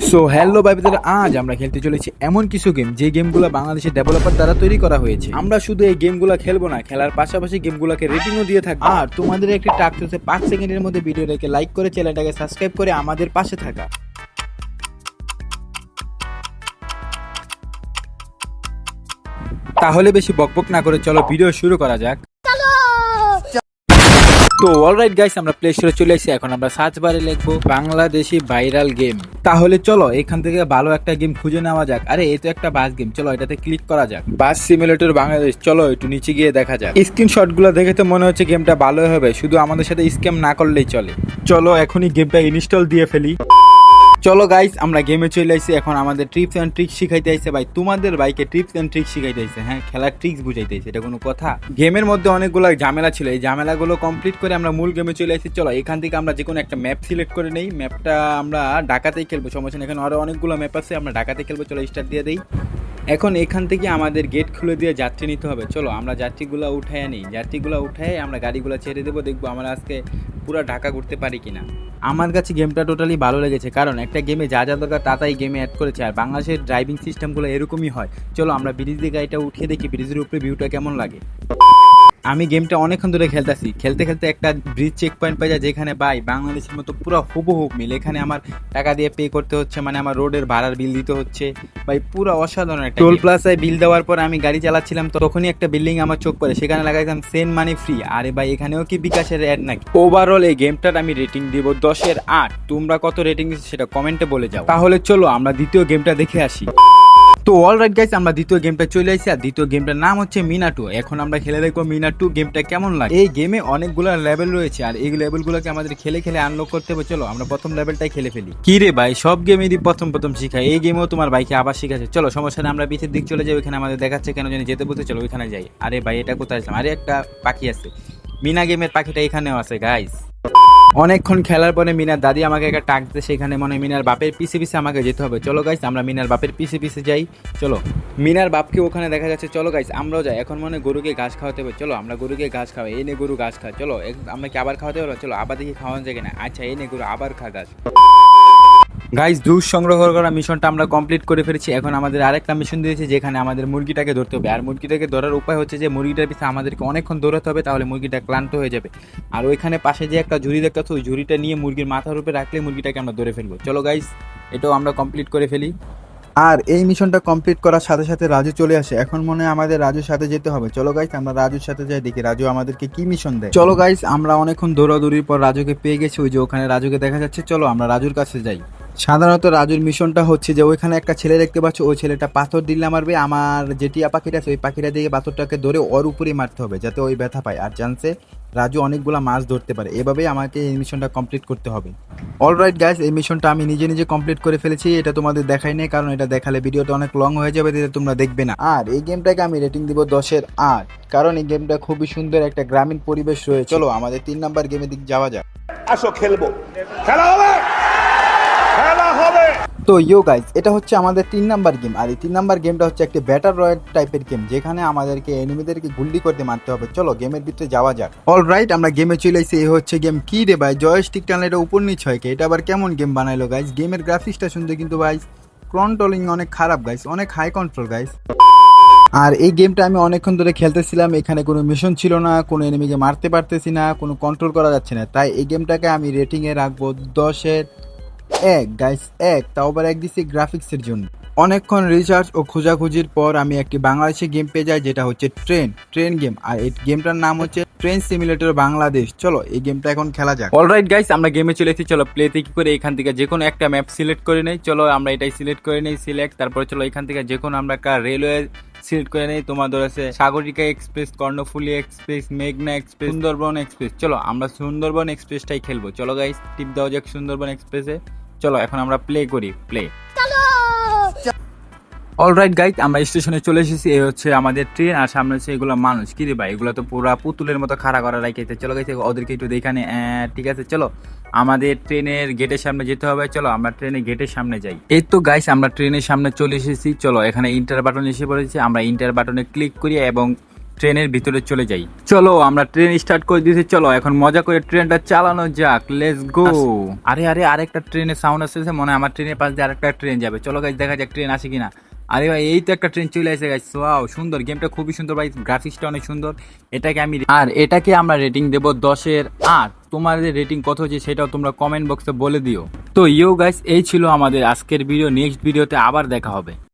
So hello ভাইদের, আজ আমরা খেলতে চলেছি এমন কিছু গেম যে গেমগুলো বাংলাদেশের ডেভেলপার দ্বারা তৈরি করা হয়েছে। আমরা শুধু এই গেমগুলো খেলবো না, খেলার পাশাপাশি গেমগুলোকে রেটিংও দিয়ে থাকবো। আর তোমাদের একটি টাস্ক হচ্ছে 5 সেকেন্ডের মধ্যে ভিডিওটাকে লাইক করে চ্যানেলটাকে সাবস্ক্রাইব করে আমাদের পাশে থাকা। তাহলে বেশি বকবক না করে চলো ভিডিও শুরু করা যাক। তো অলরাইট গাইস, আমরা প্লে স্টোরে চলে এসেছি। এখন আমরা সার্চ বারে লিখবো বাংলাদেশি ভাইরাল গেম। তাহলে চলো এখান থেকে ভালো একটা গেম খুঁজে নেওয়া যাক। আরে এই তো একটা বাস গেম, চলো এটাতে ক্লিক করা যাক। বাস সিমুলেটর বাংলাদেশ, চলো একটু নিচে গিয়ে দেখা যাক। স্ক্রিনশট গুলো দেখে তো মনে হচ্ছে গেমটা ভালোই হবে, শুধু আমাদের সাথে স্ক্যাম না করলেই চলে। চলো এখনই গেমটা ইনস্টল দিয়ে ফেলি। চলো গাইস, আমরা গেমে চলে আসছি। এখন আমাদের ট্রিপস অ্যান্ড ট্রিক্স শিখাইতে আইছে ভাই। তোমাদের বাইকে টিপস অ্যান্ড ট্রিক্স শিখাইতে আইছে। হ্যাঁ, খেলার ট্রিক্স বুঝাইতে আইছে, এটা কোনো কথা? গেমের মধ্যে অনেকগুলো ঝামেলা ছিল, এই ঝামেলাগুলো কমপ্লিট করে আমরা মূল গেমে চলে আসছি। চলো এখান থেকে আমরা যে কোনো একটা ম্যাপ সিলেক্ট করে নেই। ম্যাপটা আমরা ঢাকাতেই খেলবো, সমস্যা নেই। এখানে আরো অনেকগুলো ম্যাপ আছে, আমরা ঢাকাতে খেলবো। চলো স্টার্ট দিয়ে দেই। এখন এখান থেকে আমাদের গেট খুলে দিয়ে যাত্রী নিতে হবে। চলো আমরা যাত্রীগুলো উঠায় নিই। যাত্রীগুলো উঠায় আমরা গাড়িগুলো ছেড়ে দেবো, দেখবো আমরা আজকে পুরো ঢাকা ঘুরতে পারি কিনা। আমার কাছে গেমটা টোটালি ভালো লেগেছে, কারণ একটা গেমে যা যা দরকার তা তাই গেমে অ্যাড করেছে। আর বাংলাদেশের ড্রাইভিং সিস্টেমগুলো এরকমই হয়। চলো আমরা ব্রিজ দিয়ে গাড়িটা উঠিয়ে দেখি ব্রিজের উপরে ভিউটা কেমন লাগে। আমি গেমটা অনেকক্ষণ ধরে খেলতেছি, খেলতে খেলতে একটা ব্রিজ চেক পয়েন্ট পাই যায়, যেখানে ভাই বাংলাদেশের মতো পুরো হুবহু মিল। এখানে আমার টাকা দিয়ে পে করতে হচ্ছে, মানে আমার রোডের ভাড়ার বিল দিতে হচ্ছে ভাই। পুরো অসাধারণ একটা টোল প্লাজায় বিল দেওয়ার পর আমি গাড়ি চালাচ্ছিলাম, তখনই একটা বিল্ডিং আমার চোখ পড়ে, সেখানে লাগাইতাম সেন্ড মানি ফ্রি। আরে ভাই, এখানেও কি বিকাশের অ্যাড নাকি? ওভারঅল এই গেমটার আমি রেটিং দিব 10-এর 8। তোমরা কত রেটিং দিচ্ছ সেটা কমেন্টে বলে যাও। তাহলে চলো আমরা দ্বিতীয় গেমটা দেখে আসি। তো অলরাইট গাইস, আমরা দ্বিতীয় গেমটা চলে আসছি। আর দ্বিতীয় গেমটার নাম হচ্ছে মিনা2। এখন আমরা খেলে দেখবো মিনা2 গেমটা কেমন লাগে। এই গেমে অনেকগুলো লেভেল রয়েছে, আর এই লেভেলগুলোকে আমাদের খেলে খেলে আনলক করতে হবে। চলো আমরা প্রথম লেভেলটাই খেলে ফেলি। কি রে ভাই, সব গেমেরই প্রথম প্রথম শিখায়, এই গেমেও তোমার ভাইকে আবার শিখাচ্ছে। চলো সমস্যা নেই, আমরা পিছের দিক চলে যাই। ওইখানে আমাদের দেখাচ্ছে কেন জানি যেতে বলতে, চলো ওইখানে যাই। আরে ভাই, এটা কোথায় আসলাম? আরে একটা পাখি আছে, মিনা গেমের পাখিটা এখানেও আছে গাইস। অনেকক্ষণ খেলার পরে মিনার দাদি আমাকে একটা টাক দিতে, সেখানে মনে হয় মিনার বাপের পিছে পিছে আমাকে যেতে হবে। চলো গাইস, আমরা মিনার বাপের পিছে পিছে যাই। চলো মিনার বাপকে ওখানে দেখা যাচ্ছে, চলো গাইস আমরাও যাই। এখন মনে গরুকে ঘাস খাওয়াতে হবে। চলো আমরা গরুকে ঘাস খাওয়াই। এই নে গরু ঘাস খা। চলো আমরা কি আবার খাওয়াতে পারবো? চলো আবার দেখি খাওয়ানো যায় কিনা। আচ্ছা, এই নে গরু আবার খা ঘাস। গাইস, দুধ সংগ্রহ করা মিশনটা আমরা কমপ্লিট করে ফেলেছি। এখন আমাদের আরেকটা মিশন দিয়েছে, যেখানে আমাদের মুরগিটাকে ধরতে হবে। আর মুরগিটাকে ধরার উপায় হচ্ছে যে মুরগিটার পিছনে আমাদেরকে অনেকক্ষণ দৌড়াতে হবে, তাহলে মুরগিটা ক্লান্ত হয়ে যাবে। আর ওইখানে পাশে যে একটা ঝুড়ি দেখতেছো, ওই ঝুড়িটা নিয়ে মুরগির মাথার উপরে রাখলে মুরগিটাকে আমরা ধরে ফেলবো। চলো গাইস, এটাও আমরা কমপ্লিট করে ফেলি। আর এই মিশনটা কমপ্লিট করার সাথে সাথে রাজু চলে আসে। এখন মনে হয় আমাদের রাজুর সাথে যেতে হবে। চলো গাইস, আমরা রাজুর সাথে যাই, দেখি রাজু আমাদেরকে কি মিশন দেয়। চলো গাইস, আমরা অনেকক্ষণ দৌড়াদৌড়ির পর রাজুকে পেয়ে গেছি। ওই যে ওখানে রাজুকে দেখা যাচ্ছে, চলো আমরা রাজুর কাছে যাই। সাধারণত রাজুর মিশনটা হচ্ছে যে ওইখানে একটা ছেলে দেখতে পাচ্ছ, ওই ছেলেটা পাথর দিলে মারবে। আমার যে টিয়া পাখিটা আছে, ওই পাখিটা দিয়ে পাথরটাকে ধরে ওর উপরেই মারতে হবে, যাতে ওই ব্যথা পায়। আর চান্সে রাজু অনেকগুলা মাছ ধরতে পারে। এভাবেই আমাকে এই মিশনটা কমপ্লিট করতে হবে। অলরাইট গাইস, এই মিশনটা আমি নিজে নিজে কমপ্লিট করে ফেলেছি। এটা তোমাদের দেখাই নেই, কারণ এটা দেখালে ভিডিওটা অনেক লং হয়ে যাবে, যেটা তোমরা দেখবে না। আর এই গেমটাকে আমি রেটিং দিব 10-এর 8, কারণ এই গেমটা খুবই সুন্দর, একটা গ্রামীণ পরিবেশ রয়েছে। চলো আমাদের 3 নাম্বার গেমের দিক যাওয়া যাক। আসো খেলবো, খেলা হবে, খেলা হবে। তো ইয়ো গাইস, এটা হচ্ছে আমাদের 3 নাম্বার গেম। আর এই 3 নাম্বার গেমটা হচ্ছে একটা ব্যাটার রয়্যাল টাইপের গেম, যেখানে আমাদেরকে এনিমিদেরকে গুল্লি করতে মারতে হবে। চলো গেমের ভিতরে যাওয়া যাক। অলরাইট, আমরা গেমে চলে এসেছি। এই হচ্ছে গেম। কি রে ভাই, জয়স্টিক টানলে এটা উপর নিচ হয়, এটা আবার কেমন গেম বানাইলো গাইস? গেমের গ্রাফিক্সটা সুন্দর, কিন্তু ভাই কন্ট্রোলিং অনেক খারাপ গাইস, অনেক হাই কন্ট্রোল গাইস। আর এই গেমটা আমি অনেকক্ষণ ধরে খেলতেছিলাম, এখানে কোনো মিশন ছিল না, কোনো এনিমিকে মারতে পারতেছি না, কোনো কন্ট্রোল করা যাচ্ছে না। তাই এই গেমটাকে আমি রেটিংয়ে রাখবো 10-এর 1 গাইস, 1। তাও আবার 1 দিচ্ছি গ্রাফিক্সের জন্য। অনেকক্ষণ রিসার্চ ও খোঁজাখুঁজির পর আমি একটি বাংলাদেশি গেম পেয়ে যাই, যেটা হচ্ছে ট্রেন গেম। আর এই গেমটার নাম হচ্ছে ট্রেন সিমুলেটর বাংলাদেশ। চলো এই গেমটা এখন খেলা যাক। অলরাইট গাইস, আমরা গেমে চলে এসেছি। চলো প্লেতে কি করে এখান থেকে যে কোনো একটা ম্যাপ সিলেক্ট করে নেই। চলো আমরা এটাই সিলেক্ট করে নেই, সিলেক্ট। তারপরে চলো এখান থেকে যে কোনো আমরা একটা রেলওয়ে সিলেক্ট করে নেই। তোমাদের আছে সাগরিকা এক্সপ্রেস, কর্ণফুলী এক্সপ্রেস, মেঘনা এক্সপ্রেস, সুন্দরবন এক্সপ্রেস। চলো আমরা সুন্দরবন এক্সপ্রেসটাই খেলবো। চলো গাইস, টিপ দেওয়া যাক সুন্দরবন এক্সপ্রেসে। চলো এখন আমরা প্লে করি, প্লে। অলরাইট গাইস, আমরা স্টেশনে চলে এসেছি। এই হচ্ছে আমাদের ট্রেন, আর সামনে হচ্ছে এগুলো মানুষ। কি রে ভাই, এগুলো তো পুরা পুতুলের মতো খাড়া করা রাখেছে। চলো গাইস, ওদেরকে একটু দেখানে। ঠিক আছে, চলো আমাদের ট্রেনের গেটের সামনে যেতে হবে। চলো আমরা ট্রেনের গেটের সামনে যাই। এই তো গাইস, আমরা ট্রেনের সামনে চলে এসেছি। চলো এখানে ইন্টার বাটন এসে পড়েছে, আমরা ইন্টার বাটনে ক্লিক করি এবং ট্রেনের ভিতরে চলে যাই। চলো আমরা ট্রেন স্টার্ট করে দিয়েছি, চলো এখন মজা করে ট্রেনটা চালানো যাক, লেটস গো। আরে আরে আরেকটা ট্রেনের সাউন্ড আসতেছে, মনে হয় আমার ট্রেনের পাশ দিয়ে আরেকটা ট্রেন যাবে। চলো গাইস দেখা যাক ট্রেন আসে কিনা। আরে ভাই এই তো একটা ট্রেন চলে আসে গাইস, ওয়াও সুন্দর, গেমটা খুবই সুন্দর ভাই, গ্রাফিক্সটা অনেক সুন্দর। এটাকে আমরা রেটিং দেব 10-এর 8। তোমাদের রেটিং কত হচ্ছে সেটাও তোমরা কমেন্ট বক্সে বলে দিও। তো ইউ গাইস, এই ছিল আমাদের আজকের ভিডিও, নেক্সট ভিডিওতে আবার দেখা হবে।